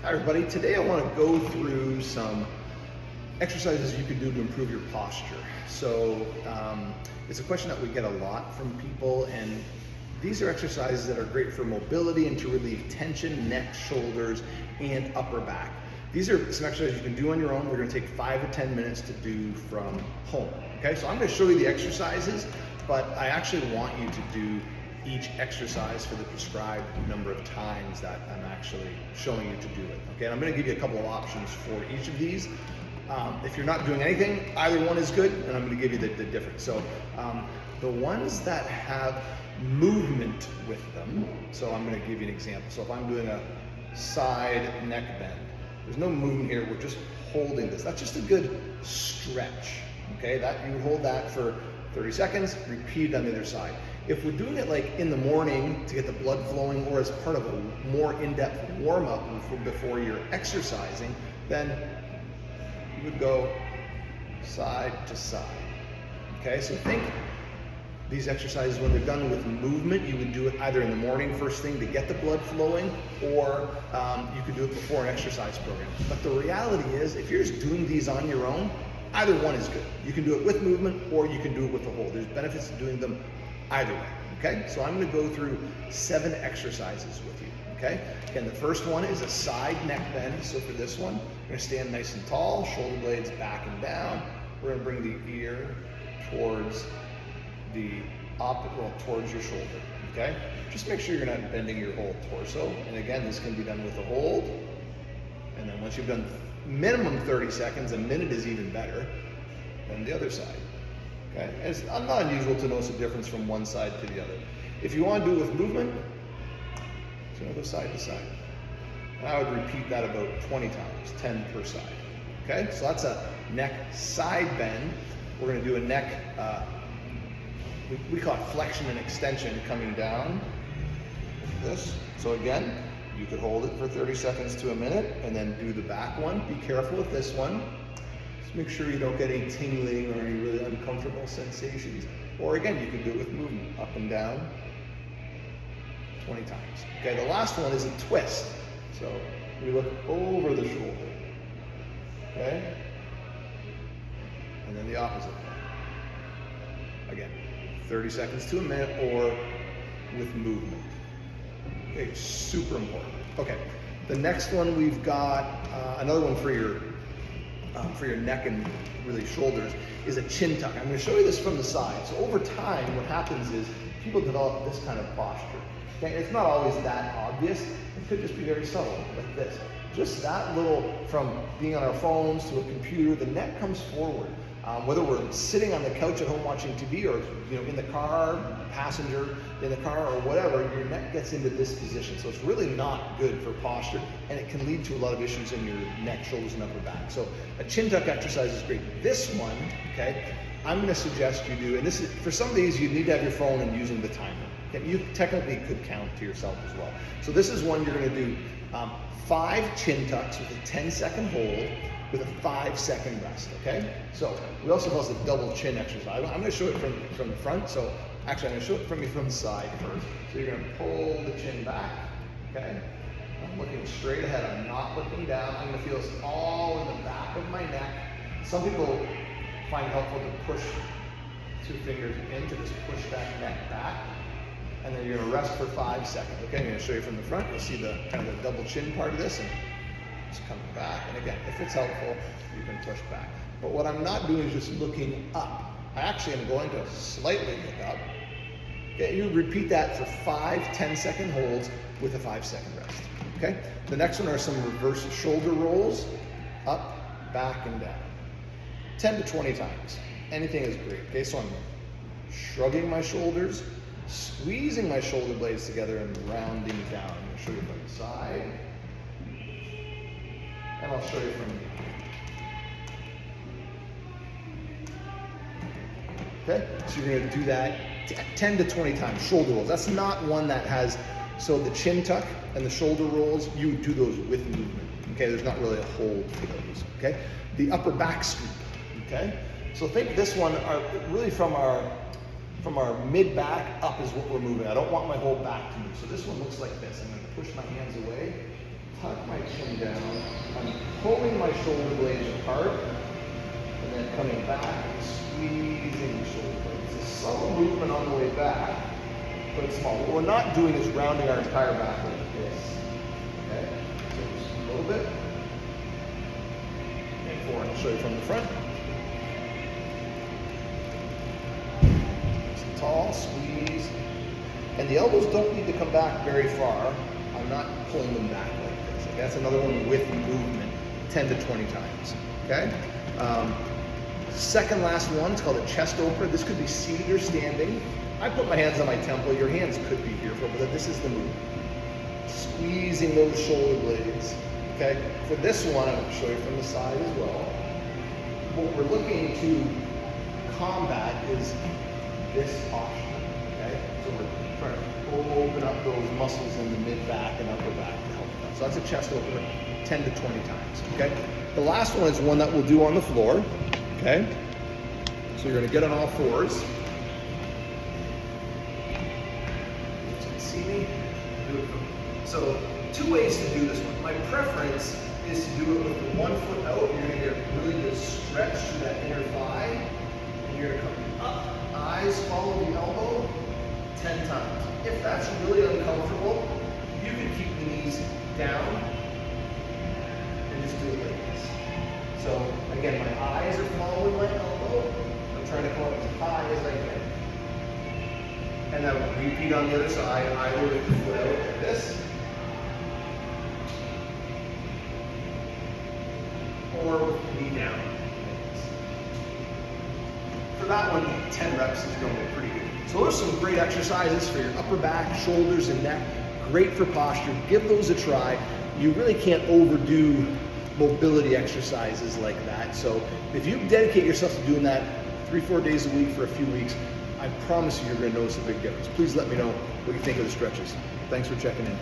Hi everybody, today I want to go through some exercises you can do to improve your posture. So it's a question that we get a lot from people, and these are exercises that are great for mobility and to relieve tension, neck, shoulders, and upper back. These are some exercises you can do on your own. We're going to take 5 to 10 minutes to do from home. Okay, so I'm going to show you the exercises, but I actually want you to do each exercise for the prescribed number of times that I'm actually showing you to do it. Okay, and I'm going to give you a couple of options for each of these. If you're not doing anything, either one is good, and I'm going to give you the difference. So the ones that have movement with them, so I'm going to give you an example. So if I'm doing a side neck bend, there's no movement here, we're just holding this. That's just a good stretch. Okay, that you hold that for 30 seconds, repeat on the other side. If we're doing it like in the morning to get the blood flowing, or as part of a more in-depth warm-up before you're exercising, then you would go side to side. Okay, so think these exercises, when they're done with movement, you would do it either in the morning first thing to get the blood flowing, or you could do it before an exercise program. But the reality is, if you're just doing these on your own, either one is good. You can do it with movement, or you can do it with the hold. There's benefits to doing them either way. Okay, so I'm going to go through 7 exercises with you. Okay, again, the first one is a side neck bend. So for this one, you're going to stand nice and tall, shoulder blades back and down. We're going to bring the ear towards the towards your shoulder. Okay, just make sure you're not bending your whole torso. And again, this can be done with a hold. And then once you've done minimum 30 seconds, a minute is even better, then the other side. Okay, it's not unusual to notice a difference from one side to the other. If you want to do it with movement, so go side to side. And I would repeat that about 20 times, 10 per side. Okay, so that's a neck side bend. We're going to do a neck, we call it flexion and extension, coming down like this. So again, you could hold it for 30 seconds to a minute and then do the back one. Be careful with this one. Make sure you don't get any tingling or any really uncomfortable sensations. Or again, you can do it with movement, up and down, 20 times. Okay, the last one is a twist. So we look over the shoulder, okay? And then the opposite one. Again, 30 seconds to a minute, or with movement. Okay, super important. Okay, the next one we've got, another one for your neck and really shoulders, is a chin tuck. I'm going to show you this from the side. So over time, what happens is people develop this kind of posture. Okay, it's not always that obvious. It could just be very subtle, like this. Just that little, from being on our phones to a computer, the neck comes forward. Whether we're sitting on the couch at home watching TV, or in the car, passenger in the car, or whatever, your neck gets into this position. So it's really not good for posture, and it can lead to a lot of issues in your neck, shoulders, and upper back. So a chin tuck exercise is great. This one, okay, I'm going to suggest you do, and this is, for some of these, you need to have your phone and using the timer. Okay, you technically could count to yourself as well. So this is one you're going to do 5 chin tucks with a 10-second hold, with a 5-second rest. Okay, so we also call this a double chin exercise. I'm going to show it from the front. So actually, I'm going to show it from the side first. So you're going to pull the chin back. Okay, I'm looking straight ahead. I'm not looking down. I'm going to feel this all in the back of my neck. Some people find it helpful to push 2 fingers in to just push that neck back, and then you're going to rest for 5 seconds. Okay, I'm going to show you from the front. You'll see the kind of the double chin part of this, and coming back. And again, if it's helpful, you can push back. But what I'm not doing is just looking up. I actually am going to slightly look up. Okay, you repeat that for 5 10-second holds with a 5-second rest. Okay, the next one are some reverse shoulder rolls, up, back, and down. 10 to 20 times. Anything is great. Okay, so I'm shrugging my shoulders, squeezing my shoulder blades together, and rounding down. I'm going to show you from the side, and I'll show you from behind. Okay, so you're going to do that 10 to 20 times, shoulder rolls. That's not one that has, so the chin tuck and the shoulder rolls, you would do those with movement. Okay, there's not really a hold for those. Okay, the upper back scoop. Okay, so think this one, really from our mid back up is what we're moving. I don't want my whole back to move. So this one looks like this. I'm going to push my hands away tuck my chin down. I'm pulling my shoulder blades apart, and then coming back and squeezing the shoulder blades. It's a subtle movement on the way back, but it's small. What we're not doing is rounding our entire back like this. Okay? So just a little bit. And forward. I'll show you from the front. Nice and tall, squeeze. And the elbows don't need to come back very far. I'm not pulling them back like this. Okay? That's another one with movement, 10 to 20 times. Okay? Second last one, it's called a chest opener. This could be seated or standing. I put my hands on my temple. Your hands could be here, but this is the movement. Squeezing those shoulder blades. Okay? For this one, I'm going to show you from the side as well. What we're looking to combat is this posture. Okay? So we're trying to open up those muscles in the mid-back and upper back to help that. So that's a chest opener 10 to 20 times. Okay? The last one is one that we'll do on the floor. Okay? So you're going to get on all fours. You can see me. So 2 ways to do this one. My preference is to do it with the 1 foot out. You're going to get a really good stretch to that inner thigh. And you're going to come up, eyes follow the elbow 10 times. If that's really uncomfortable, you can keep the knees down and just do it like this. So again, my eyes are following my elbow. I'm trying to come up as high as I can. And then repeat on the other side, either with the foot out like this, or with the knee down. For that one, 10 reps is going to be pretty good. So those are some great exercises for your upper back, shoulders, and neck. Great for posture. Give those a try. You really can't overdo mobility exercises like that. So if you dedicate yourself to doing that 3-4 days a week for a few weeks, I promise you you're going to notice a big difference. Please let me know what you think of the stretches. Thanks for checking in.